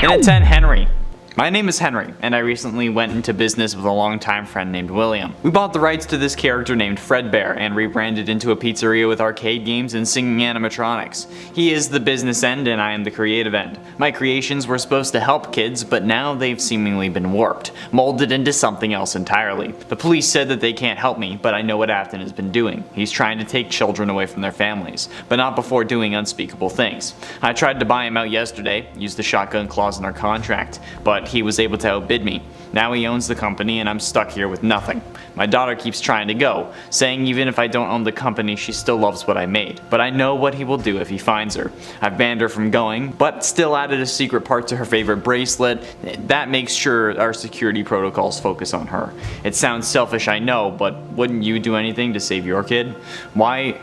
And at 10, Henry. My name is Henry, and I recently went into business with a longtime friend named William. We bought the rights to this character named Fredbear and rebranded into a pizzeria with arcade games and singing animatronics. He is the business end and I am the creative end. My creations were supposed to help kids, but now they've seemingly been warped, molded into something else entirely. The police said that they can't help me, but I know what Afton has been doing. He's trying to take children away from their families, but not before doing unspeakable things. I tried to buy him out yesterday, used the shotgun clause in our contract, but he was able to outbid me. Now he owns the company and I'm stuck here with nothing. My daughter keeps trying to go, saying even if I don't own the company, she still loves what I made. But I know what he will do if he finds her. I've banned her from going, but still added a secret part to her favorite bracelet. That makes sure our security protocols focus on her. It sounds selfish, I know, but wouldn't you do anything to save your kid? Why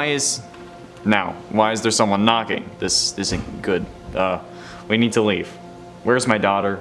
is there someone knocking? This isn't good. We need to leave. Where's my daughter?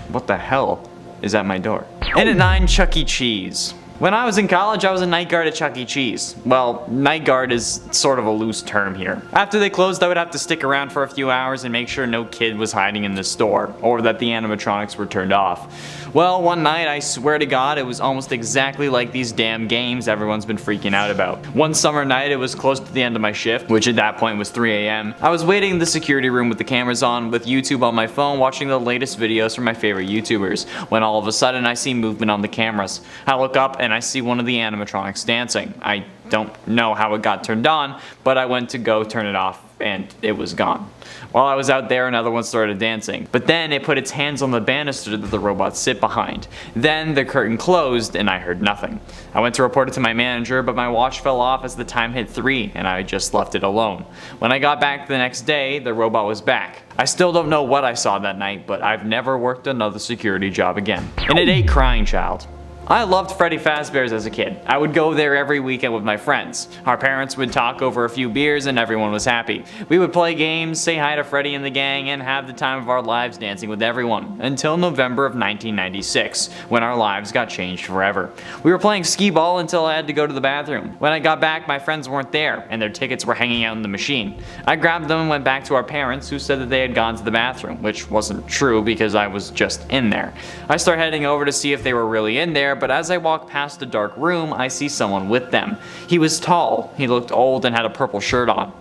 What the hell is at my door? And at 9, Chuck E. Cheese. When I was in college, I was a night guard at Chuck E. Cheese. Well, night guard is sort of a loose term here. After they closed, I would have to stick around for a few hours and make sure no kid was hiding in the store, or that the animatronics were turned off. Well, one night, I swear to God, it was almost exactly like these damn games everyone's been freaking out about. One summer night, it was close to the end of my shift, which at that point was 3 a.m. I was waiting in the security room with the cameras on, with YouTube on my phone, watching the latest videos from my favorite YouTubers, when all of a sudden I see movement on the cameras. I look up and I see one of the animatronics dancing. I don't know how it got turned on, but I went to go turn it off and it was gone. While I was out there, another one started dancing, but then it put its hands on the banister that the robots sit behind. Then the curtain closed and I heard nothing. I went to report it to my manager, but my watch fell off as the time hit 3 and I just left it alone. When I got back the next day, the robot was back. I still don't know what I saw that night, but I've never worked another security job again. And it ate Crying Child. I loved Freddy Fazbear's as a kid. I would go there every weekend with my friends. Our parents would talk over a few beers and everyone was happy. We would play games, say hi to Freddy and the gang, and have the time of our lives dancing with everyone. Until November of 1996, when our lives got changed forever. We were playing skee-ball until I had to go to the bathroom. When I got back, my friends weren't there, and their tickets were hanging out in the machine. I grabbed them and went back to our parents, who said that they had gone to the bathroom, which wasn't true because I was just in there. I start heading over to see if they were really in there, but as I walk past the dark room, I see someone with them. He was tall, he looked old and had a purple shirt on.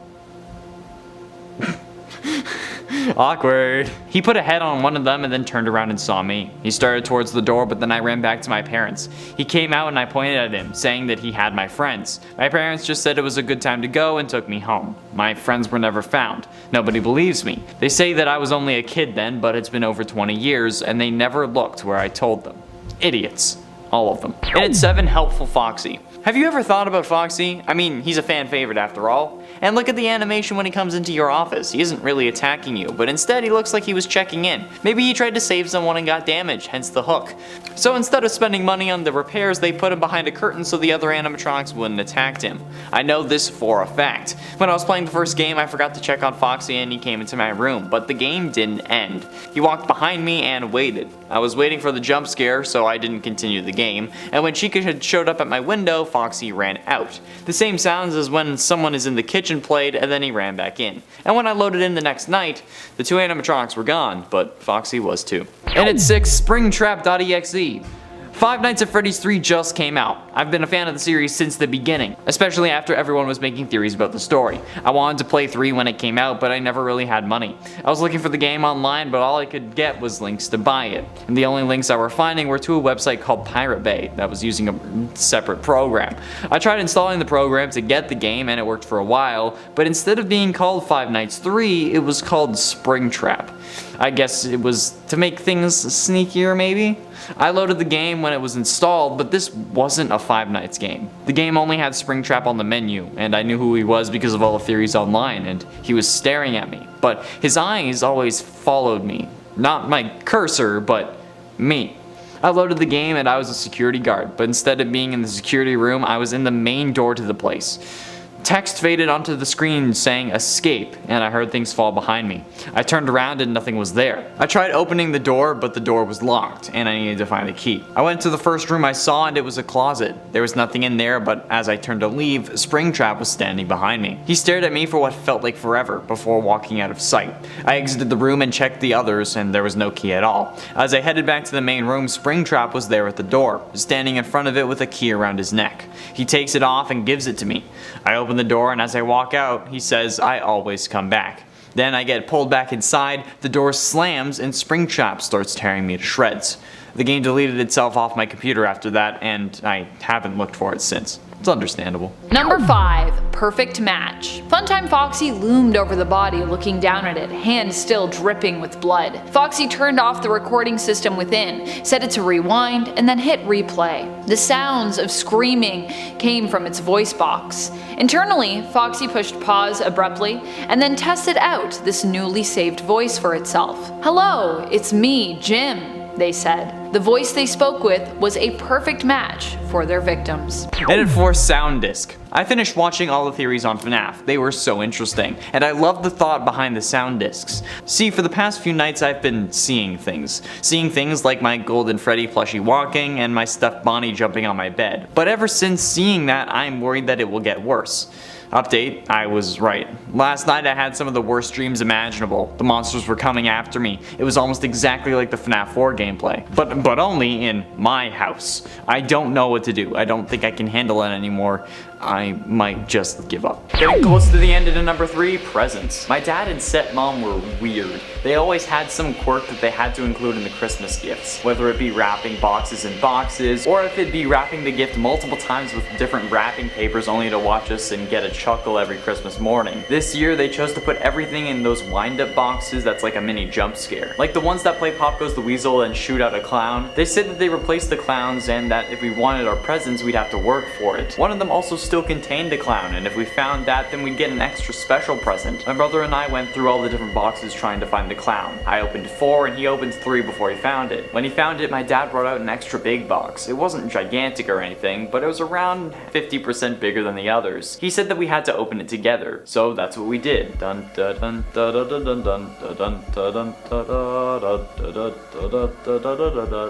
Awkward. He put a head on one of them and then turned around and saw me. He started towards the door, but then I ran back to my parents. He came out and I pointed at him, saying that he had my friends. My parents just said it was a good time to go and took me home. My friends were never found. Nobody believes me. They say that I was only a kid then, but it's been over 20 years and they never looked where I told them. Idiots. All of them. And at 7, Helpful Foxy. Have you ever thought about Foxy? I mean, he's a fan favorite after all. And look at the animation when he comes into your office. He isn't really attacking you, but instead he looks like he was checking in. Maybe he tried to save someone and got damaged, hence the hook. So instead of spending money on the repairs, they put him behind a curtain so the other animatronics wouldn't attack him. I know this for a fact. When I was playing the first game, I forgot to check on Foxy and he came into my room, but the game didn't end. He walked behind me and waited. I was waiting for the jump scare, so I didn't continue the game, and when Chica had showed up at my window, Foxy ran out. The same sounds as when someone is in the kitchen played, and then he ran back in. And when I loaded in the next night, the 2 animatronics were gone, but Foxy was too. And at 6, Springtrap.exe. Five Nights at Freddy's 3 just came out. I've been a fan of the series since the beginning, especially after everyone was making theories about the story. I wanted to play 3 when it came out, but I never really had money. I was looking for the game online, but all I could get was links to buy it. And the only links I were finding were to a website called Pirate Bay that was using a separate program. I tried installing the program to get the game and it worked for a while, but instead of being called Five Nights 3, it was called Springtrap. I guess it was to make things sneakier maybe? I loaded the game when it was installed, but this wasn't a Five Nights game. The game only had Springtrap on the menu, and I knew who he was because of all the theories online, and he was staring at me. But his eyes always followed me. Not my cursor, but me. I loaded the game and I was a security guard, but instead of being in the security room, I was in the main door to the place. Text faded onto the screen saying escape, and I heard things fall behind me. I turned around and nothing was there. I tried opening the door, but the door was locked, and I needed to find the key. I went to the first room I saw, and it was a closet. There was nothing in there, but as I turned to leave, Springtrap was standing behind me. He stared at me for what felt like forever before walking out of sight. I exited the room and checked the others, and there was no key at all. As I headed back to the main room, Springtrap was there at the door, standing in front of it with a key around his neck. He takes it off and gives it to me. I open the door, and as I walk out, he says, "I always come back." Then I get pulled back inside, the door slams, and Springtrap starts tearing me to shreds. The game deleted itself off my computer after that, and I haven't looked for it since. It's understandable. Number 5. Perfect match. Funtime Foxy loomed over the body, looking down at it, hands still dripping with blood. Foxy turned off the recording system within, set it to rewind, and then hit replay. The sounds of screaming came from its voice box. Internally, Foxy pushed pause abruptly, and then tested out this newly saved voice for itself. "Hello, it's me, Jim," they said. The voice they spoke with was a perfect match for their victims. Headed for Sound Disc. I finished watching all the theories on FNAF. They were so interesting, and I loved the thought behind the sound discs. See, for the past few nights I've been seeing things. Seeing things like my golden Freddy plushie walking and my stuffed Bonnie jumping on my bed. But ever since seeing that, I'm worried that it will get worse. Update, I was right. Last night I had some of the worst dreams imaginable. The monsters were coming after me. It was almost exactly like the FNAF 4 gameplay. But only in my house. I don't know what to do. I don't think I can handle it anymore. I might just give up. Getting close to the end into number 3, presents. My dad and stepmom were weird. They always had some quirk that they had to include in the Christmas gifts. Whether it be wrapping boxes in boxes, or if it be wrapping the gift multiple times with different wrapping papers only to watch us and get a chuckle every Christmas morning. This year they chose to put everything in those wind-up boxes that's like a mini jump scare. Like the ones that play Pop Goes the Weasel and shoot out a clown. They said that they replaced the clowns and that if we wanted our presents we'd have to work for it. One of them also still contained a clown, and if we found that then we'd get an extra special present. My brother and I went through all the different boxes trying to find the clown. I opened 4 and he opened 3 before he found it. When he found it, my dad brought out an extra big box. It wasn't gigantic or anything, but it was around 50% bigger than the others. He said that we had to open it together, so that's what we did. Dun dun dun dun dun dun dun dun dun dun dun dun.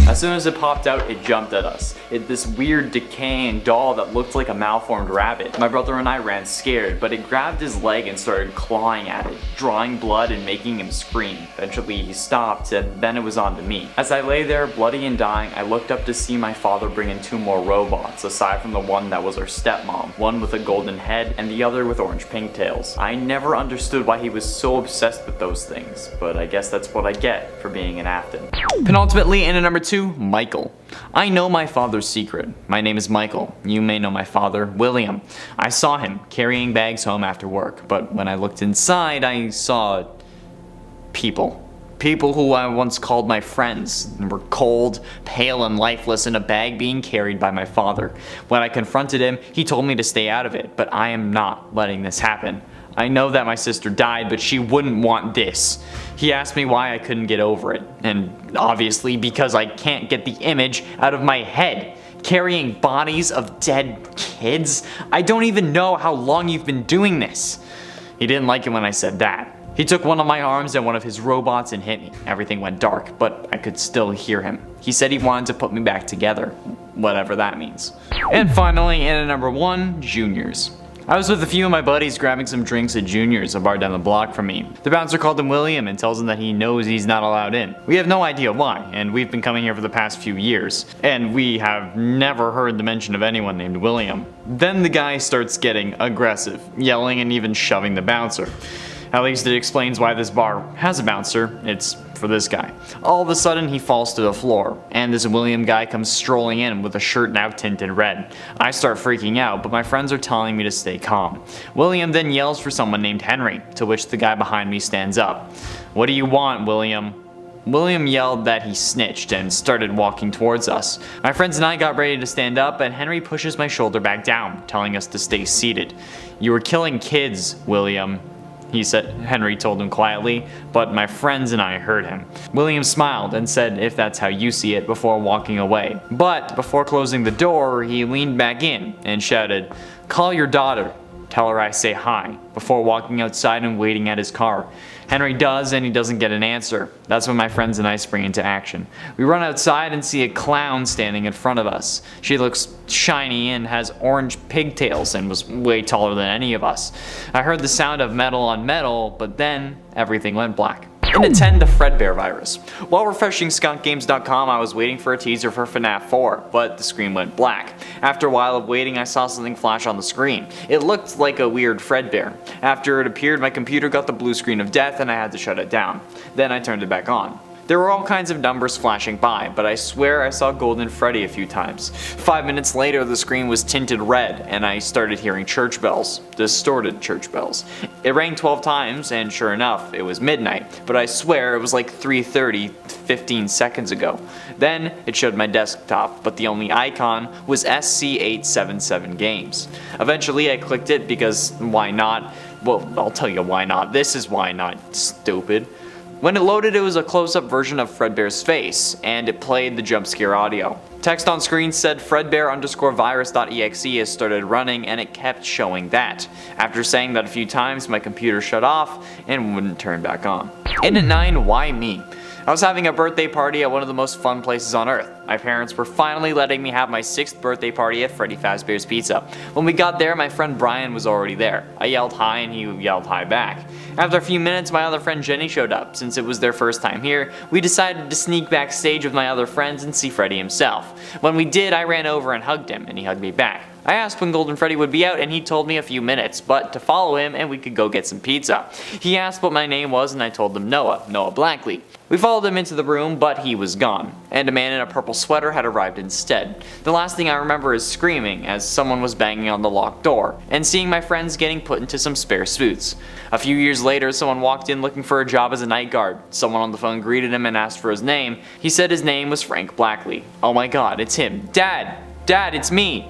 As soon as it popped out, it jumped at us. This weird decaying doll that looked like a malformed rabbit. My brother and I ran scared, but it grabbed his leg and started clawing at it, drawing blood and making him scream. Eventually he stopped, and then it was on to me. As I lay there, bloody and dying, I looked up to see my father bring in 2 more robots, aside from the one that was our stepmom, one with a golden head and the other with orange pigtails. I never understood why he was so obsessed with those things, but I guess that's what I get for being an Afton. Penultimately, in at number 2, Michael. I know my father's secret. My name is Michael. You may know my father, William. I saw him carrying bags home after work, but when I looked inside, I saw people. People who I once called my friends and were cold, pale, and lifeless in a bag being carried by my father. When I confronted him, he told me to stay out of it, but I am not letting this happen. I know that my sister died, but she wouldn't want this. He asked me why I couldn't get over it, and obviously because I can't get the image out of my head. Carrying bodies of dead kids? I don't even know how long you've been doing this. He didn't like it when I said that. He took one of my arms and one of his robots and hit me. Everything went dark, but I could still hear him. He said he wanted to put me back together, whatever that means. And finally, in at number 1, Juniors. I was with a few of my buddies grabbing some drinks at Juniors, a bar down the block from me. The bouncer called him William and tells him that he knows he's not allowed in. We have no idea why, and we've been coming here for the past few years, and we have never heard the mention of anyone named William. Then the guy starts getting aggressive, yelling and even shoving the bouncer. At least it explains why this bar has a bouncer. It's for this guy. All of a sudden he falls to the floor, and this William guy comes strolling in with a shirt now tinted red. I start freaking out, but my friends are telling me to stay calm. William then yells for someone named Henry, to which the guy behind me stands up. "What do you want, William?" William yelled that he snitched and started walking towards us. My friends and I got ready to stand up, and Henry pushes my shoulder back down, telling us to stay seated. "You were killing kids, William." Henry told him quietly, but my friends and I heard him. William smiled and said if that's how you see it before walking away. But before closing the door, he leaned back in and shouted, "Call your daughter. Tell her I say hi," before walking outside and waiting at his car. Henry does, and he doesn't get an answer. That's when my friends and I spring into action. We run outside and see a clown standing in front of us. She looks shiny and has orange pigtails and was way taller than any of us. I heard the sound of metal on metal, but then everything went black. In a 10, the Fredbear virus. While refreshing skunkgames.com, I was waiting for a teaser for FNAF 4, but the screen went black. After a while of waiting, I saw something flash on the screen. It looked like a weird Fredbear. After it appeared, my computer got the blue screen of death and I had to shut it down. Then I turned it back on. There were all kinds of numbers flashing by, but I swear I saw Golden Freddy a few times. 5 minutes later, the screen was tinted red, and I started hearing church bells. Distorted church bells. It rang 12 times, and sure enough, it was midnight, but I swear it was like 3:30, 15 seconds ago. Then, it showed my desktop, but the only icon was SC877 Games. Eventually, I clicked it because why not? Well, I'll tell you why not. This is why not, stupid. When it loaded, it was a close-up version of Fredbear's face, and it played the jump scare audio. Text on screen said fredbear_virus.exe has started running, and it kept showing that. After saying that a few times, my computer shut off and wouldn't turn back on. In at 9, why me? I was having a birthday party at one of the most fun places on earth. My parents were finally letting me have my 6th birthday party at Freddy Fazbear's Pizza. When we got there, my friend Brian was already there. I yelled hi and he yelled hi back. After a few minutes, my other friend Jenny showed up. Since it was their first time here, we decided to sneak backstage with my other friends and see Freddy himself. When we did, I ran over and hugged him, and he hugged me back. I asked when Golden Freddy would be out, and he told me a few minutes, but to follow him and we could go get some pizza. He asked what my name was and I told him Noah Blackley. We followed him into the room, but he was gone, and a man in a purple sweater had arrived instead. The last thing I remember is screaming as someone was banging on the locked door, and seeing my friends getting put into some spare suits. A few years later, someone walked in looking for a job as a night guard. Someone on the phone greeted him and asked for his name. He said his name was Frank Blackley. Oh my god, it's him. Dad, it's me.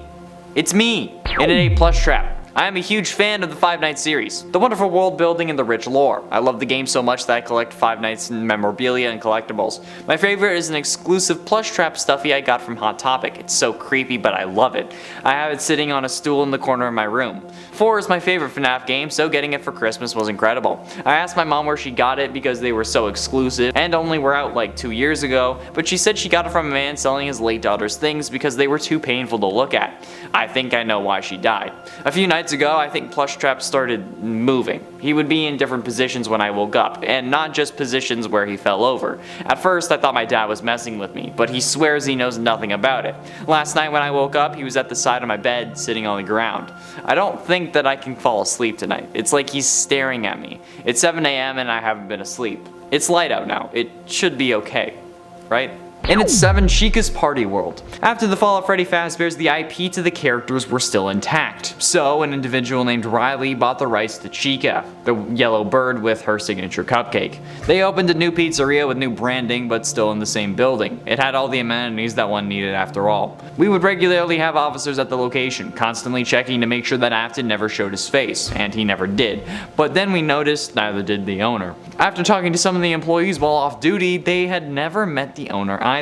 It's me! In an 8+ trap. I am a huge fan of the Five Nights series, the wonderful world building and the rich lore. I love the game so much that I collect Five Nights memorabilia and collectibles. My favorite is an exclusive plush trap stuffy I got from Hot Topic. It's so creepy, but I love it. I have it sitting on a stool in the corner of my room. 4 is my favorite FNAF game, so getting it for Christmas was incredible. I asked my mom where she got it because they were so exclusive and only were out like 2 years ago, but she said she got it from a man selling his late daughter's things because they were too painful to look at. I think I know why she died. A few nights ago, I think Plush Trap started moving. He would be in different positions when I woke up, and not just positions where he fell over. At first, I thought my dad was messing with me, but he swears he knows nothing about it. Last night when I woke up, he was at the side of my bed, sitting on the ground. I don't think that I can fall asleep tonight. It's like he's staring at me. It's 7 AM and I haven't been asleep. It's light out now. It should be okay, right? In its 7, Chica's Party World. After the fall of Freddy Fazbear's, the IP to the characters were still intact. So, an individual named Riley bought the rights to Chica, the yellow bird with her signature cupcake. They opened a new pizzeria with new branding, but still in the same building. It had all the amenities that one needed after all. We would regularly have officers at the location, constantly checking to make sure that Afton never showed his face, and he never did. But then we noticed neither did the owner. After talking to some of the employees while off duty, they had never met the owner either.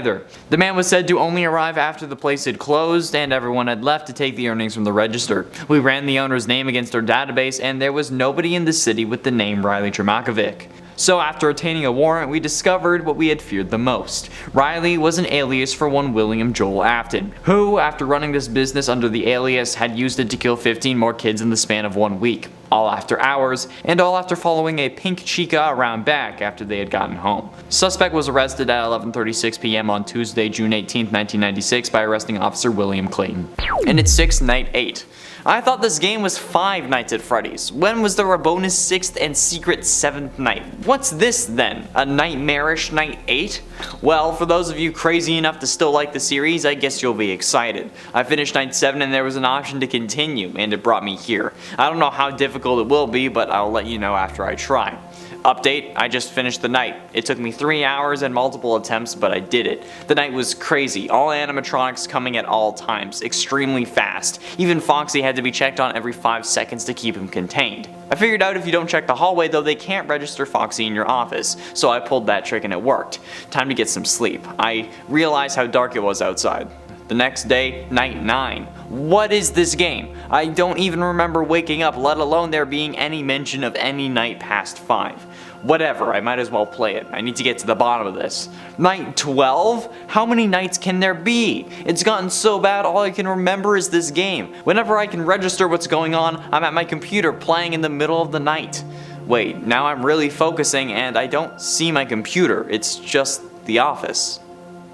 The man was said to only arrive after the place had closed and everyone had left to take the earnings from the register. We ran the owner's name against our database and there was nobody in the city with the name Riley Tremakovic. So after obtaining a warrant, we discovered what we had feared the most. Riley was an alias for one William Joel Afton, who, after running this business under the alias, had used it to kill 15 more kids in the span of 1 week. All after hours, and all after following a pink chica around back after they had gotten home. Suspect was arrested at 11:36 p.m. on Tuesday, June 18, 1996 by arresting Officer William Clayton. And it's 6 Night 8. I thought this game was 5 Nights at Freddy's. When was there a bonus 6th and secret 7th night? What's this then? A nightmarish Night 8? Well, for those of you crazy enough to still like the series, I guess you'll be excited. I finished Night 7 and there was an option to continue, and it brought me here. I don't know how difficult it will be, but I'll let you know after I try. Update, I just finished the night. It took me 3 hours and multiple attempts, but I did it. The night was crazy, all animatronics coming at all times, extremely fast. Even Foxy had to be checked on every 5 seconds to keep him contained. I figured out if you don't check the hallway though, they can't register Foxy in your office, so I pulled that trick and it worked. Time to get some sleep. I realized how dark it was outside. The next day, night 9. What is this game? I don't even remember waking up, let alone there being any mention of any night past 5. Whatever, I might as well play it. I need to get to the bottom of this. Night 12? How many nights can there be? It's gotten so bad all I can remember is this game. Whenever I can register what's going on, I'm at my computer playing in the middle of the night. Wait, now I'm really focusing and I don't see my computer. It's just the office.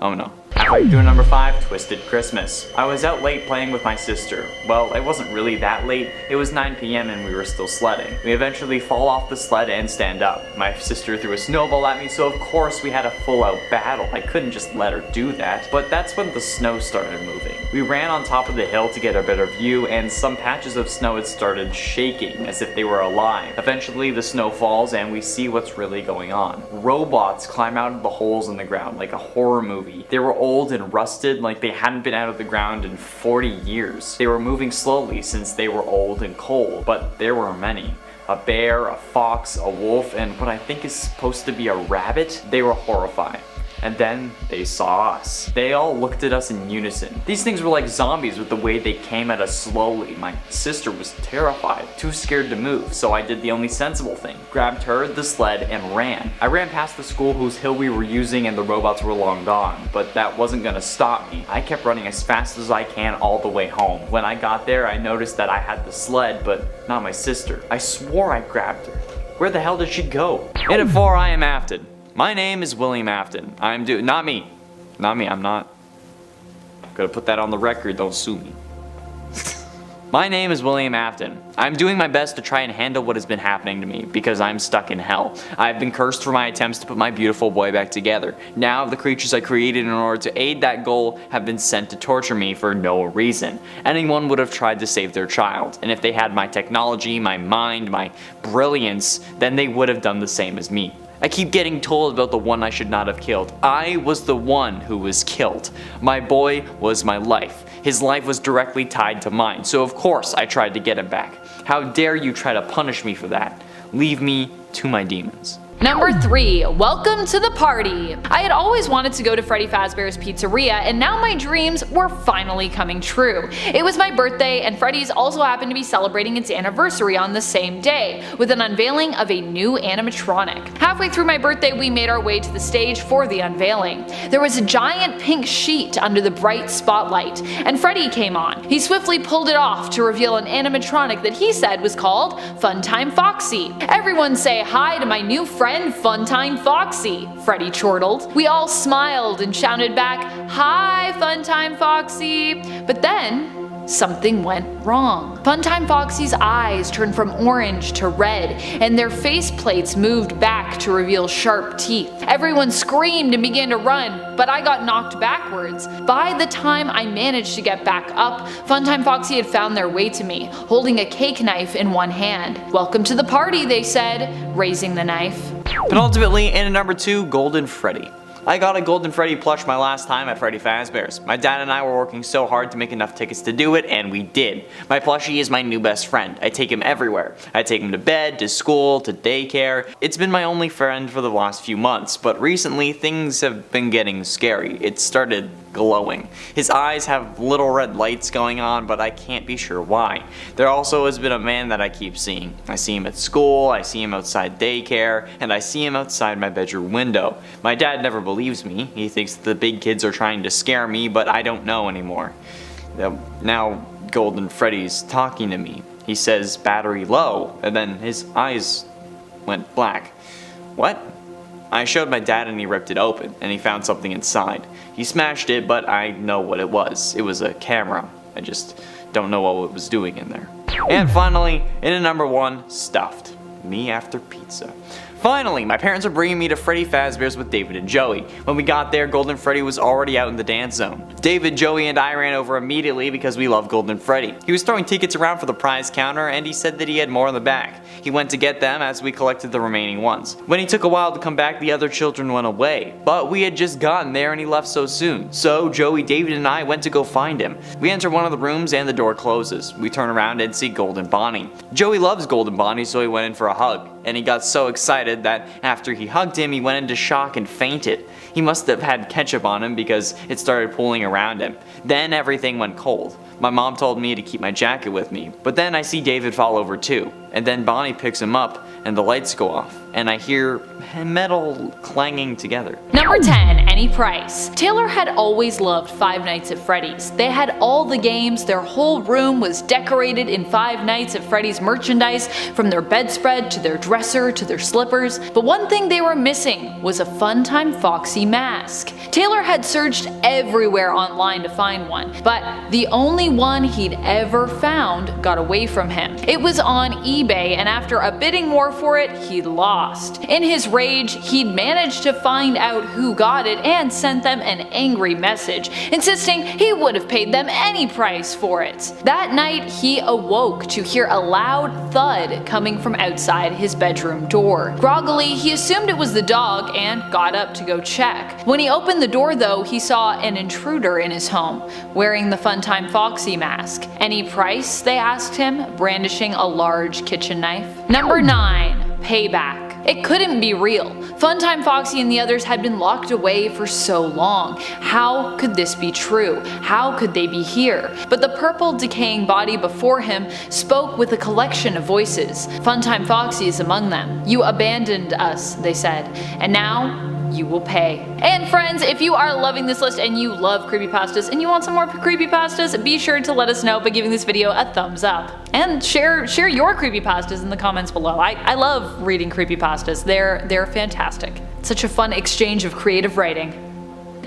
Oh no. Halfway through number 5, Twisted Christmas. I was out late playing with my sister. Well, it wasn't really that late. It was 9 PM and we were still sledding. We eventually fall off the sled and stand up. My sister threw a snowball at me, so of course we had a full-out battle. I couldn't just let her do that. But that's when the snow started moving. We ran on top of the hill to get a better view, and some patches of snow had started shaking as if they were alive. Eventually the snow falls and we see what's really going on. Robots climb out of the holes in the ground like a horror movie. They were old and rusted, like they hadn't been out of the ground in 40 years. They were moving slowly since they were old and cold, but there were many. A bear, a fox, a wolf, and what I think is supposed to be a rabbit. They were horrified. And then they saw us. They all looked at us in unison. These things were like zombies with the way they came at us slowly. My sister was terrified, too scared to move, so I did the only sensible thing. Grabbed her, the sled, and ran. I ran past the school whose hill we were using and the robots were long gone, but that wasn't gonna stop me. I kept running as fast as I can all the way home. When I got there, I noticed that I had the sled, but not my sister. I swore I grabbed her. Where the hell did she go? And at 4, I am Afton. My name is William Afton. Not me, I'm not. Gotta put that on the record, don't sue me. My name is William Afton. I'm doing my best to try and handle what has been happening to me because I'm stuck in hell. I've been cursed for my attempts to put my beautiful boy back together. Now the creatures I created in order to aid that goal have been sent to torture me for no reason. Anyone would have tried to save their child, and if they had my technology, my mind, my brilliance, then they would have done the same as me. I keep getting told about the one I should not have killed. I was the one who was killed. My boy was my life. His life was directly tied to mine, so of course I tried to get him back. How dare you try to punish me for that? Leave me to my demons. Number 3, welcome to the party. I had always wanted to go to Freddy Fazbear's Pizzeria, and now my dreams were finally coming true. It was my birthday, and Freddy's also happened to be celebrating its anniversary on the same day, with an unveiling of a new animatronic. Halfway through my birthday, we made our way to the stage for the unveiling. There was a giant pink sheet under the bright spotlight, and Freddy came on. He swiftly pulled it off to reveal an animatronic that he said was called Funtime Foxy. Everyone say hi to my new friend Funtime Foxy, Freddy chortled. We all smiled and shouted back, "Hi, Funtime Foxy!" But then something went wrong. Funtime Foxy's eyes turned from orange to red, and their face plates moved back to reveal sharp teeth. Everyone screamed and began to run, but I got knocked backwards. By the time I managed to get back up, Funtime Foxy had found their way to me, holding a cake knife in one hand. "Welcome to the party," they said, raising the knife. Penultimately, in at number 2, Golden Freddy. I got a Golden Freddy plush my last time at Freddy Fazbear's. My dad and I were working so hard to make enough tickets to do it, and we did. My plushie is my new best friend. I take him everywhere. I take him to bed, to school, to daycare. It's been my only friend for the last few months, but recently things have been getting scary. It started glowing. His eyes have little red lights going on, but I can't be sure why. There also has been a man that I keep seeing. I see him at school, I see him outside daycare, and I see him outside my bedroom window. My dad never believes me. He thinks the big kids are trying to scare me, but I don't know anymore. Now Golden Freddy's talking to me. He says battery low, and then his eyes went black. What? I showed my dad and he ripped it open, and he found something inside. He smashed it, but I know what it was. It was a camera. I just don't know what it was doing in there. And finally, in at number 1, Stuffed. Me after pizza. Finally, my parents are bringing me to Freddy Fazbear's with David and Joey. When we got there, Golden Freddy was already out in the dance zone. David, Joey, and I ran over immediately because we love Golden Freddy. He was throwing tickets around for the prize counter and he said that he had more in the back. He went to get them as we collected the remaining ones. When he took a while to come back, the other children went away. But we had just gotten there and he left so soon. So Joey, David, and I went to go find him. We enter one of the rooms and the door closes. We turn around and see Golden Bonnie. Joey loves Golden Bonnie, so he went in for a hug. And he got so excited that after he hugged him, he went into shock and fainted. He must have had ketchup on him because it started pooling around him. Then everything went cold. My mom told me to keep my jacket with me, but then I see David fall over too. And then Bonnie picks him up and the lights go off and I hear metal clanging together. Number 10, Any Price. Taylor had always loved Five Nights at Freddy's. They had all the games, their whole room was decorated in Five Nights at Freddy's merchandise, from their bedspread to their dresser to their slippers. But one thing they were missing was a Funtime Foxy mask. Taylor had searched everywhere online to find one, but the only one he'd ever found got away from him. It was on eBay, and after a bidding war for it, he lost. In his rage, he'd managed to find out who got it and sent them an angry message, insisting he would have paid them any price for it. That night, he awoke to hear a loud thud coming from outside his bedroom door. Groggily, he assumed it was the dog and got up to go check. When he opened the door though, he saw an intruder in his home, wearing the Funtime Foxy mask. Any price? They asked him, brandishing a large kitchen knife. Number 9, Payback. It couldn't be real. Funtime Foxy and the others had been locked away for so long. How could this be true? How could they be here? But the purple decaying body before him spoke with a collection of voices. Funtime Foxy is among them. You abandoned us, they said, and now you will pay. And friends, if you are loving this list and you love creepypastas and you want some more creepypastas, be sure to let us know by giving this video a thumbs up. And share your creepypastas in the comments below. I love reading creepypastas. They're fantastic. Such a fun exchange of creative writing.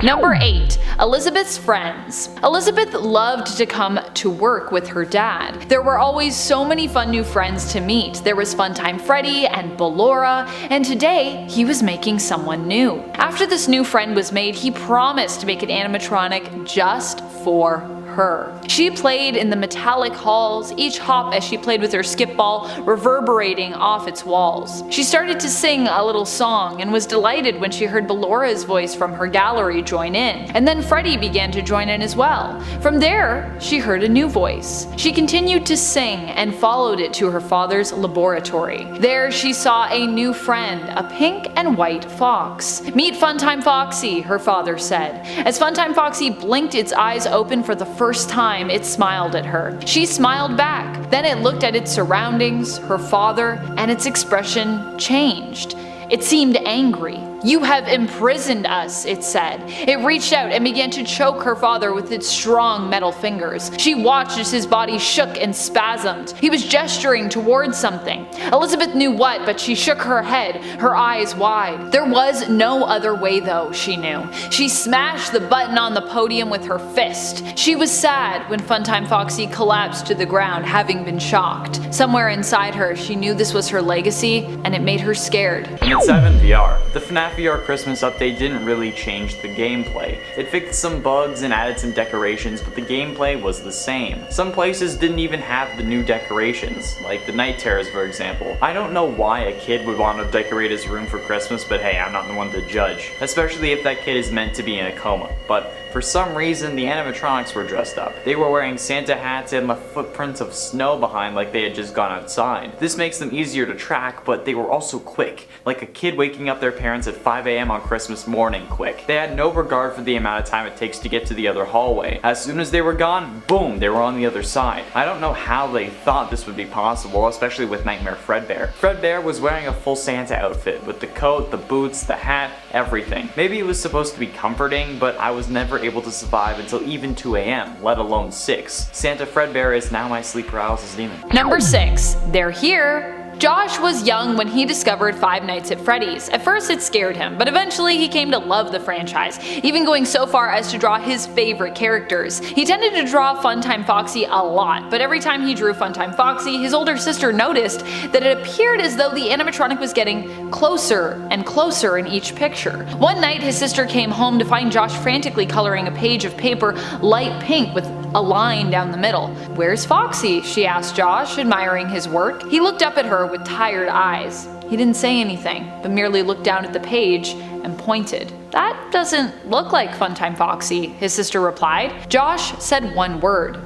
Number 8, Elizabeth's Friends. Elizabeth loved to come to work with her dad. There were always so many fun new friends to meet. There was Funtime Freddy and Ballora, and today he was making someone new. After this new friend was made, he promised to make an animatronic just for her. She played in the metallic halls, each hop as she played with her skip ball reverberating off its walls. She started to sing a little song and was delighted when she heard Ballora's voice from her gallery join in. And then Freddy began to join in as well. From there, she heard a new voice. She continued to sing and followed it to her father's laboratory. There she saw a new friend, a pink and white fox. Meet Funtime Foxy, her father said. As Funtime Foxy blinked its eyes open for the first time, it smiled at her. She smiled back. Then it looked at its surroundings, her father, and its expression changed. It seemed angry. You have imprisoned us, it said. It reached out and began to choke her father with its strong metal fingers. She watched as his body shook and spasmed. He was gesturing towards something. Elizabeth knew what, but she shook her head, her eyes wide. There was no other way though, she knew. She smashed the button on the podium with her fist. She was sad when Funtime Foxy collapsed to the ground, having been shocked. Somewhere inside her, she knew this was her legacy, and it made her scared. In 7 VR, the FNAF VR Christmas update didn't really change the gameplay. It fixed some bugs and added some decorations, but the gameplay was the same. Some places didn't even have the new decorations, like the night terrors for example. I don't know why a kid would want to decorate his room for Christmas, but hey, I'm not the one to judge. Especially if that kid is meant to be in a coma. But for some reason, the animatronics were dressed up. They were wearing Santa hats and left footprints of snow behind like they had just gone outside. This makes them easier to track, but they were also quick, like a kid waking up their parents at 5 a.m. on Christmas morning quick. They had no regard for the amount of time it takes to get to the other hallway. As soon as they were gone, boom, they were on the other side. I don't know how they thought this would be possible, especially with Nightmare Fredbear. Fredbear was wearing a full Santa outfit, with the coat, the boots, the hat, everything. Maybe it was supposed to be comforting, but I was never able to survive until even 2 a.m., let alone 6. Santa Fredbear is now my sleep paralysis demon. Number 6, They're Here. Josh was young when he discovered Five Nights at Freddy's. At first it scared him, but eventually he came to love the franchise, even going so far as to draw his favorite characters. He tended to draw Funtime Foxy a lot, but every time he drew Funtime Foxy, his older sister noticed that it appeared as though the animatronic was getting closer and closer in each picture. One night, his sister came home to find Josh frantically coloring a page of paper light pink with a line down the middle. "Where's Foxy?" she asked Josh, admiring his work. He looked up at her with tired eyes. He didn't say anything, but merely looked down at the page and pointed. "That doesn't look like Funtime Foxy," his sister replied. Josh said one word: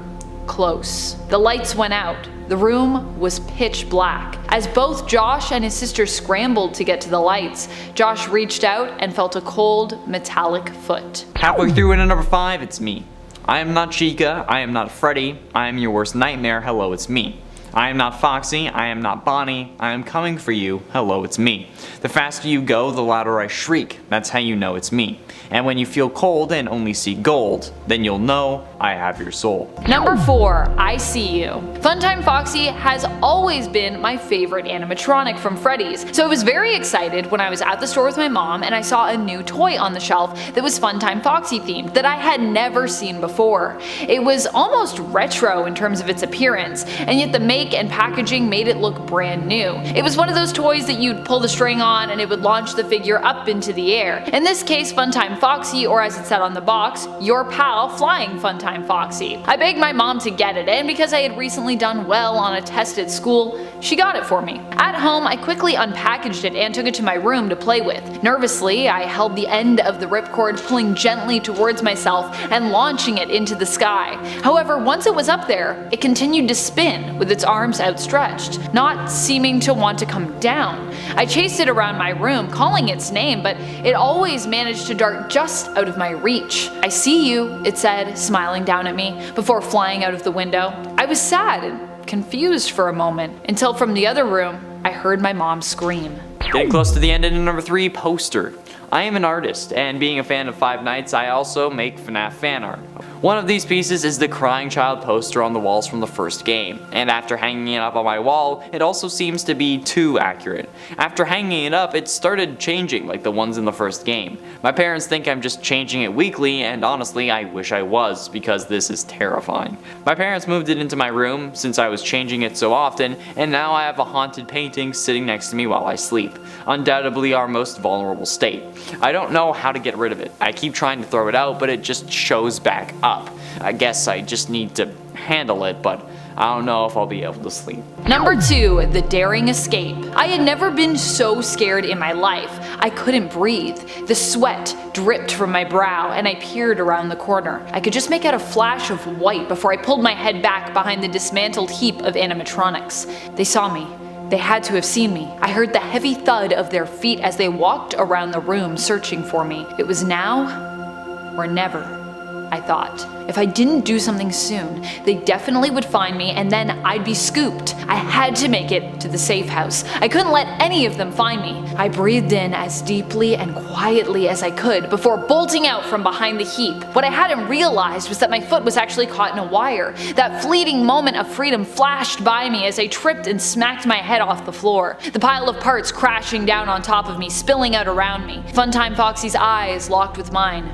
close. The lights went out. The room was pitch black. As both Josh and his sister scrambled to get to the lights, Josh reached out and felt a cold, metallic foot. Halfway through into number 5, it's me. I am not Chica, I am not Freddy, I am your worst nightmare, hello, it's me. I am not Foxy, I am not Bonnie, I am coming for you, hello, it's me. The faster you go, the louder I shriek, that's how you know it's me. And when you feel cold and only see gold, then you'll know I have your soul. Number 4, I See You. Funtime Foxy has always been my favorite animatronic from Freddy's, so I was very excited when I was at the store with my mom and I saw a new toy on the shelf that was Funtime Foxy themed that I had never seen before. It was almost retro in terms of its appearance, and yet the make and packaging made it look brand new. It was one of those toys that you'd pull the string on and it would launch the figure up into the air. In this case, Funtime Foxy, or as it said on the box, your pal Flying Funtime Foxy. I begged my mom to get it, and because I had recently done well on a test at school, she got it for me. At home, I quickly unpackaged it and took it to my room to play with. Nervously, I held the end of the ripcord, pulling gently towards myself and launching it into the sky. However, once it was up there, it continued to spin with its arms outstretched, not seeming to want to come down. I chased it around my room, calling its name, but it always managed to dart just out of my reach. "I see you," it said, smiling down at me, before flying out of the window. I was sad and confused for a moment, until from the other room, I heard my mom scream. Getting close to the end into number 3, poster. I am an artist, and being a fan of Five Nights, I also make FNAF fan art. One of these pieces is the crying child poster on the walls from the first game, and after hanging it up on my wall, it also seems to be too accurate. After hanging it up, it started changing like the ones in the first game. My parents think I'm just changing it weekly, and honestly I wish I was, because this is terrifying. My parents moved it into my room since I was changing it so often, and now I have a haunted painting sitting next to me while I sleep. Undoubtedly our most vulnerable state. I don't know how to get rid of it. I keep trying to throw it out, but it just shows back up. I guess I just need to handle it, but I don't know if I'll be able to sleep. Number 2, The Daring Escape. I had never been so scared in my life. I couldn't breathe. The sweat dripped from my brow and I peered around the corner. I could just make out a flash of white before I pulled my head back behind the dismantled heap of animatronics. They saw me. They had to have seen me. I heard the heavy thud of their feet as they walked around the room searching for me. It was now or never, I thought. If I didn't do something soon, they definitely would find me and then I'd be scooped. I had to make it to the safe house. I couldn't let any of them find me. I breathed in as deeply and quietly as I could before bolting out from behind the heap. What I hadn't realized was that my foot was actually caught in a wire. That fleeting moment of freedom flashed by me as I tripped and smacked my head off the floor. The pile of parts crashing down on top of me, spilling out around me. Funtime Foxy's eyes locked with mine.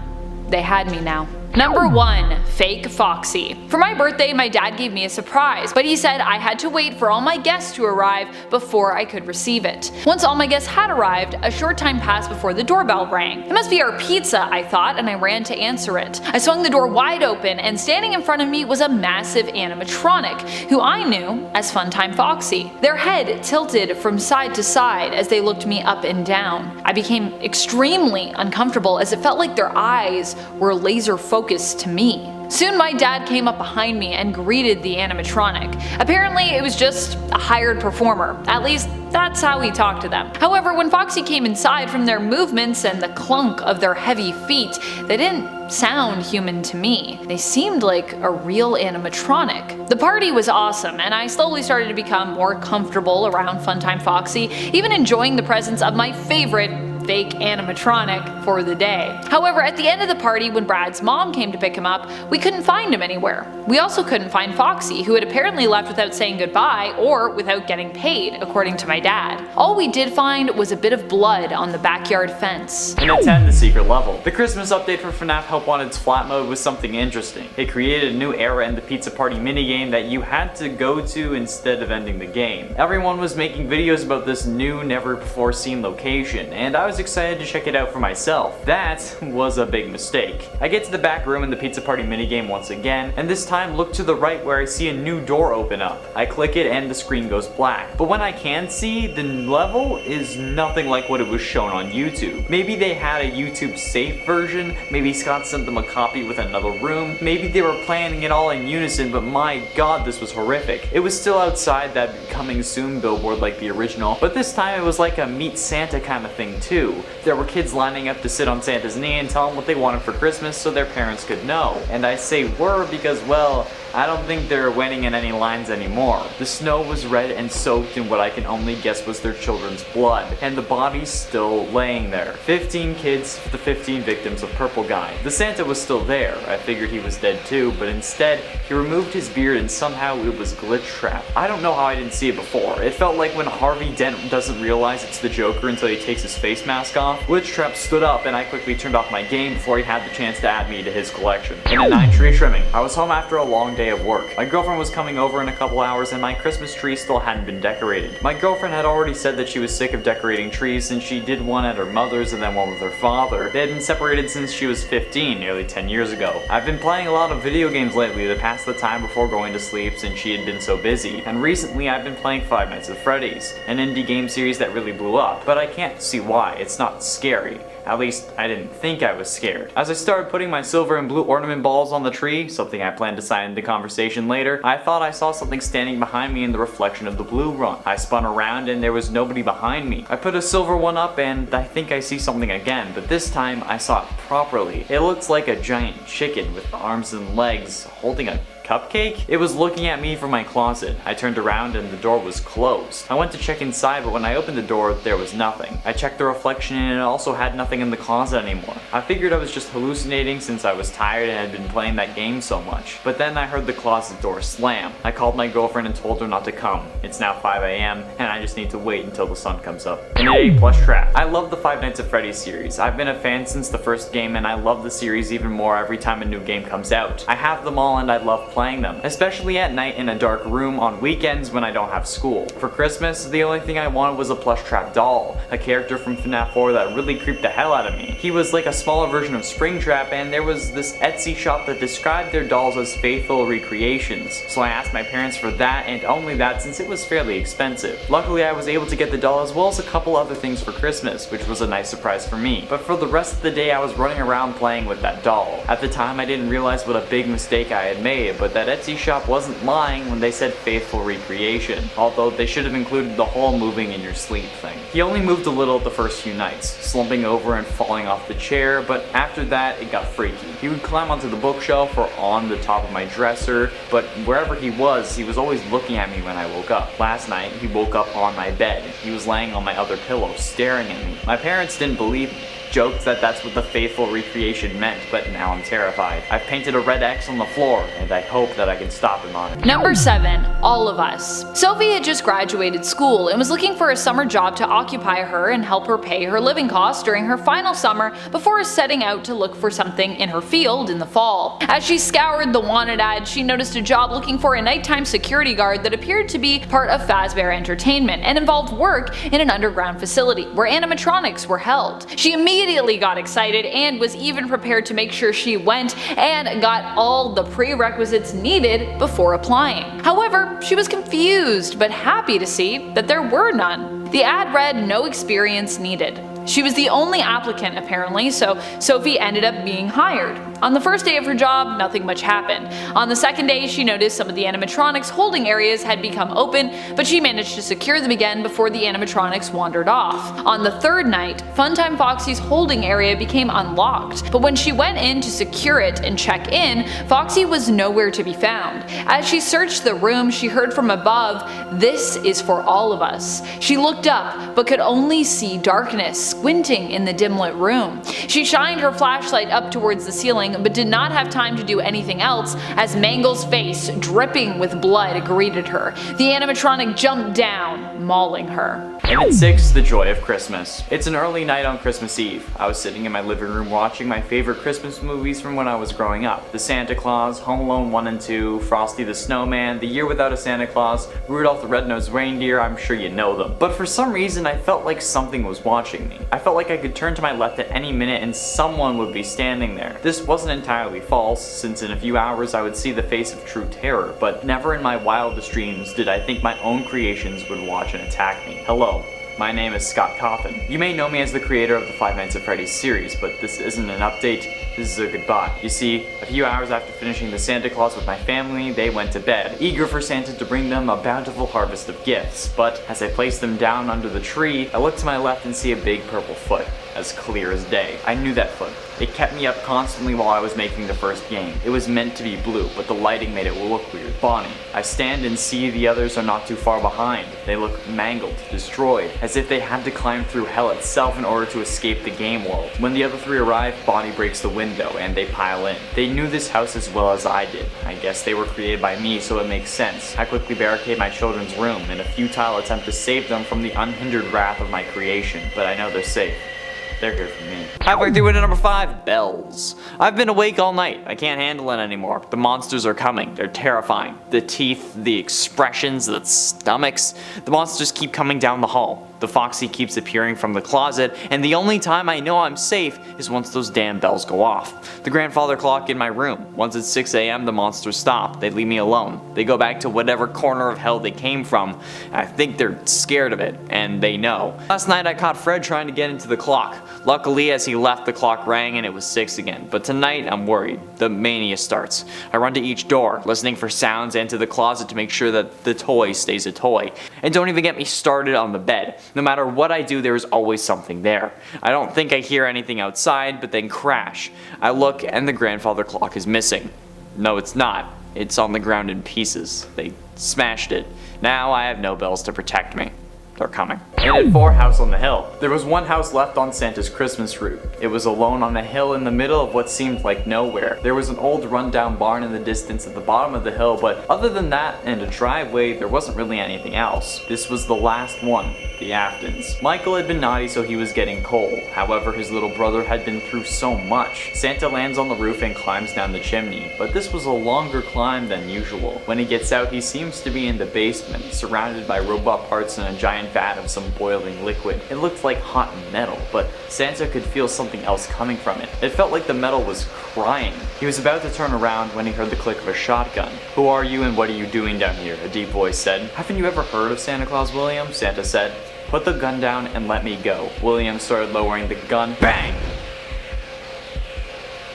They had me now. Number 1, Fake Foxy. For my birthday, my dad gave me a surprise, but he said I had to wait for all my guests to arrive before I could receive it. Once all my guests had arrived, a short time passed before the doorbell rang. It must be our pizza, I thought, and I ran to answer it. I swung the door wide open, and standing in front of me was a massive animatronic, who I knew as Funtime Foxy. Their head tilted from side to side as they looked me up and down. I became extremely uncomfortable as it felt like their eyes were laser focused to me. Soon my dad came up behind me and greeted the animatronic. Apparently it was just a hired performer, at least that's how he talked to them. However, when Foxy came inside, from their movements and the clunk of their heavy feet, they didn't sound human to me. They seemed like a real animatronic. The party was awesome, and I slowly started to become more comfortable around Funtime Foxy, even enjoying the presence of my favorite fake animatronic for the day. However, at the end of the party when Brad's mom came to pick him up, we couldn't find him anywhere. We also couldn't find Foxy, who had apparently left without saying goodbye or without getting paid, according to my dad. All we did find was a bit of blood on the backyard fence. In 10, the secret level. The Christmas update for FNAF Help Wanted's flat mode was something interesting. It created a new era in the pizza party minigame that you had to go to instead of ending the game. Everyone was making videos about this new, never before seen location, and I was excited to check it out for myself. That was a big mistake. I get to the back room in the pizza party minigame once again, and this time look to the right where I see a new door open up. I click it and the screen goes black. But when I can see, the level is nothing like what it was shown on YouTube. Maybe they had a YouTube safe version, maybe Scott sent them a copy with another room, maybe they were planning it all in unison, but my god, this was horrific. It was still outside that coming soon billboard like the original, but this time it was like a meet Santa kind of thing too. There were kids lining up to sit on Santa's knee and tell him what they wanted for Christmas so their parents could know. And I say were because, well, I don't think they're waiting in any lines anymore. The snow was red and soaked in what I can only guess was their children's blood, and the bodies still laying there. 15 kids for the 15 victims of Purple Guy. The Santa was still there. I figured he was dead too, but instead, he removed his beard and somehow it was glitch trap. I don't know how I didn't see it before. It felt like when Harvey Dent doesn't realize it's the Joker until he takes his face mask off. Glitch trap stood up and I quickly turned off my game before he had the chance to add me to his collection. In a 9 tree trimming. I was home after a long day of work. My girlfriend was coming over in a couple hours and my Christmas tree still hadn't been decorated. My girlfriend had already said that she was sick of decorating trees since she did one at her mother's and then one with her father. They had been separated since she was 15, nearly 10 years ago. I've been playing a lot of video games lately to pass the time before going to sleep since she had been so busy, and recently I've been playing Five Nights at Freddy's, an indie game series that really blew up, but I can't see why. It's not scary. At least, I didn't think I was scared. As I started putting my silver and blue ornament balls on the tree, something I plan to sign into conversation later, I thought I saw something standing behind me in the reflection of the blue run. I spun around and there was nobody behind me. I put a silver one up and I think I see something again, but this time I saw it properly. It looks like a giant chicken with arms and legs holding a cupcake? It was looking at me from my closet. I turned around and the door was closed. I went to check inside, but when I opened the door, there was nothing. I checked the reflection and it also had nothing in the closet anymore. I figured I was just hallucinating since I was tired and had been playing that game so much. But then I heard the closet door slam. I called my girlfriend and told her not to come. It's now 5 AM and I just need to wait until the sun comes up. An A+ trap. I love the Five Nights at Freddy series. I've been a fan since the first game and I love the series even more every time a new game comes out. I have them all and I love playing them, especially at night in a dark room on weekends when I don't have school. For Christmas, the only thing I wanted was a plush trap doll, a character from FNAF 4 that really creeped the hell out of me. He was like a smaller version of Springtrap, and there was this Etsy shop that described their dolls as faithful recreations, so I asked my parents for that and only that since it was fairly expensive. Luckily I was able to get the doll as well as a couple other things for Christmas, which was a nice surprise for me. But for the rest of the day I was running around playing with that doll. At the time I didn't realize what a big mistake I had made, but that Etsy shop wasn't lying when they said faithful recreation, although they should have included the whole moving in your sleep thing. He only moved a little the first few nights, slumping over and falling off the chair, but after that it got freaky. He would climb onto the bookshelf or on the top of my dresser, but wherever he was always looking at me when I woke up. Last night he woke up on my bed. He was laying on my other pillow, staring at me. My parents didn't believe me. Joked that that's what the faithful recreation meant, but now I'm terrified. I've painted a red X on the floor, and I hope that I can stop him on it. Number 7. All of Us. Sophie had just graduated school and was looking for a summer job to occupy her and help her pay her living costs during her final summer before setting out to look for something in her field in the fall. As she scoured the wanted ad, she noticed a job looking for a nighttime security guard that appeared to be part of Fazbear Entertainment and involved work in an underground facility where animatronics were held. She immediately got excited and was even prepared to make sure she went and got all the prerequisites needed before applying. However, she was confused but happy to see that there were none. The ad read no experience needed. She was the only applicant apparently, so Sophie ended up being hired. On the first day of her job, nothing much happened. On the second day, she noticed some of the animatronics holding areas had become open, but she managed to secure them again before the animatronics wandered off. On the third night, Funtime Foxy's holding area became unlocked, but when she went in to secure it and check in, Foxy was nowhere to be found. As she searched the room, she heard from above, "This is for all of us." She looked up, but could only see darkness, squinting in the dim-lit room. She shined her flashlight up towards the ceiling, but did not have time to do anything else as Mangle's face, dripping with blood, greeted her. The animatronic jumped down, mauling her. And at 6, the joy of Christmas. It's an early night on Christmas Eve. I was sitting in my living room watching my favorite Christmas movies from when I was growing up. The Santa Claus, Home Alone 1 and 2, Frosty the Snowman, The Year Without a Santa Claus, Rudolph the Red-Nosed Reindeer, I'm sure you know them. But for some reason I felt like something was watching me. I felt like I could turn to my left at any minute and someone would be standing there. This wasn't entirely false, since in a few hours I would see the face of true terror, but never in my wildest dreams did I think my own creations would watch and attack me. Hello. My name is Scott Coffin. You may know me as the creator of the Five Nights at Freddy series, but this isn't an update, this is a goodbye. You see, a few hours after finishing the Santa Claus with my family, they went to bed, eager for Santa to bring them a bountiful harvest of gifts. But as I placed them down under the tree, I looked to my left and see a big purple foot, as clear as day. I knew that foot. It kept me up constantly while I was making the first game. It was meant to be blue, but the lighting made it look weird. Bonnie. I stand and see the others are not too far behind. They look mangled, destroyed, as if they had to climb through hell itself in order to escape the game world. When the other 3 arrive, Bonnie breaks the window and they pile in. They knew this house as well as I did. I guess they were created by me, so it makes sense. I quickly barricade my children's room in a futile attempt to save them from the unhindered wrath of my creation, but I know they're safe. They're here for me. Halfway through into number 5, bells. I've been awake all night. I can't handle it anymore. The monsters are coming. They're terrifying. The teeth, the expressions, the stomachs. The monsters keep coming down the hall. The Foxy keeps appearing from the closet, and the only time I know I'm safe is once those damn bells go off. The grandfather clock in my room. Once it's 6 a.m., the monsters stop. They leave me alone. They go back to whatever corner of hell they came from. I think they're scared of it, and they know. Last night I caught Fred trying to get into the clock. Luckily, as he left, the clock rang and it was 6 again. But tonight, I'm worried. The mania starts. I run to each door, listening for sounds, and to the closet to make sure that the toy stays a toy. And don't even get me started on the bed. No matter what I do, there is always something there. I don't think I hear anything outside, but then crash. I look and the grandfather clock is missing. No, it's not. It's on the ground in pieces. They smashed it. Now I have no bells to protect me. They're coming. And at 4, House on the Hill. There was one house left on Santa's Christmas route. It was alone on a hill in the middle of what seemed like nowhere. There was an old rundown barn in the distance at the bottom of the hill, but other than that and a driveway, there wasn't really anything else. This was the last one, the Aftons. Michael had been naughty, so he was getting coal. However, his little brother had been through so much. Santa lands on the roof and climbs down the chimney, but this was a longer climb than usual. When he gets out, he seems to be in the basement, surrounded by robot parts and a giant vat of some boiling liquid. It looked like hot metal, but Santa could feel something else coming from it. It felt like the metal was crying. He was about to turn around when he heard the click of a shotgun. "Who are you and what are you doing down here?" a deep voice said. "Haven't you ever heard of Santa Claus, William?" Santa said. "Put the gun down and let me go." William started lowering the gun. Bang!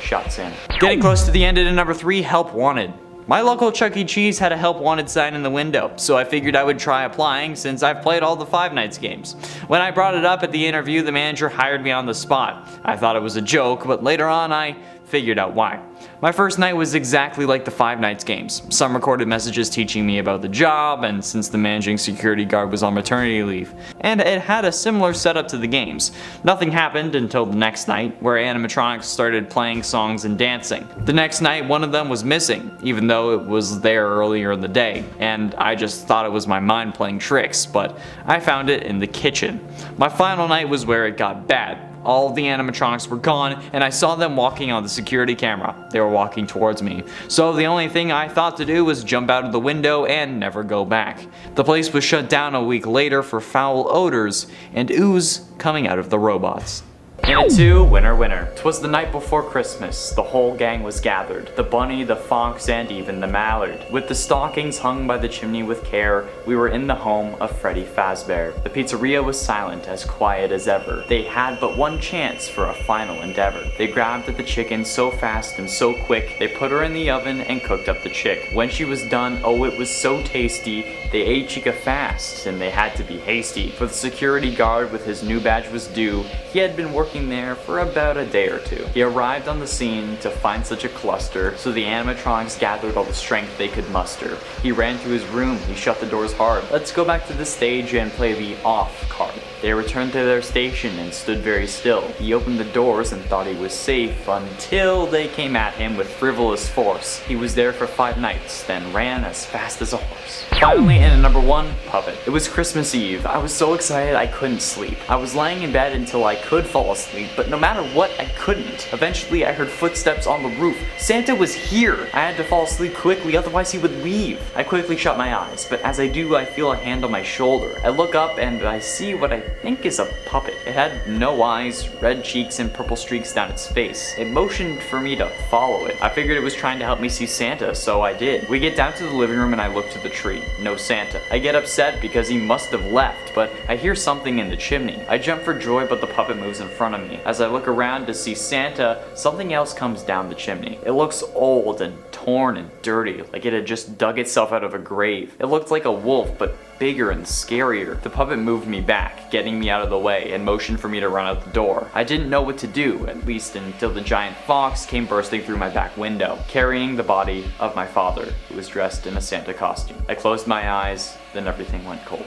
Shot Santa. Getting close to the end at number 3, Help Wanted. My local Chuck E. Cheese had a Help Wanted sign in the window, so I figured I would try applying since I've played all the Five Nights games. When I brought it up at the interview, the manager hired me on the spot. I thought it was a joke, but later on I figured out why. My first night was exactly like the Five Nights games. Some recorded messages teaching me about the job, and since the managing security guard was on maternity leave. And it had a similar setup to the games. Nothing happened until the next night, where animatronics started playing songs and dancing. The next night, one of them was missing, even though it was there earlier in the day, and I just thought it was my mind playing tricks, but I found it in the kitchen. My final night was where it got bad. All of the animatronics were gone, and I saw them walking on the security camera. They were walking towards me. So the only thing I thought to do was jump out of the window and never go back. The place was shut down a week later for foul odors and ooze coming out of the robots. And at 2, Winner Winner. 'Twas the night before Christmas. The whole gang was gathered. The bunny, the fox, and even the mallard. With the stockings hung by the chimney with care, we were in the home of Freddy Fazbear. The pizzeria was silent, as quiet as ever. They had but one chance for a final endeavor. They grabbed at the chicken so fast and so quick, they put her in the oven and cooked up the chick. When she was done, oh it was so tasty, they ate chica fast, and they had to be hasty. For the security guard with his new badge was due. He had been working there for about a day or two. He arrived on the scene to find such a cluster, so the animatronics gathered all the strength they could muster. He ran to his room, he shut the doors hard. Let's go back to the stage and play the off card. They returned to their station and stood very still. He opened the doors and thought he was safe until they came at him with frivolous force. He was there for 5 nights, then ran as fast as a horse. Finally, in at number 1, Puppet. It was Christmas Eve. I was so excited I couldn't sleep. I was lying in bed until I could fall asleep, but no matter what, I couldn't. Eventually, I heard footsteps on the roof. Santa was here! I had to fall asleep quickly, otherwise he would leave. I quickly shut my eyes, but as I do, I feel a hand on my shoulder. I look up and I see what I think is a puppet. It had no eyes, red cheeks, and purple streaks down its face. It motioned for me to follow it. I figured it was trying to help me see Santa, so I did. We get down to the living room and I look to the tree. No Santa. I get upset because he must have left, but I hear something in the chimney. I jump for joy, but the puppet moves in front of me. As I look around to see Santa, something else comes down the chimney. It looks old and torn and dirty, like it had just dug itself out of a grave. It looked like a wolf, but bigger and scarier. The puppet moved me back, getting me out of the way, and motioned for me to run out the door. I didn't know what to do, at least until the giant fox came bursting through my back window, carrying the body of my father, who was dressed in a Santa costume. I closed my eyes, then everything went cold.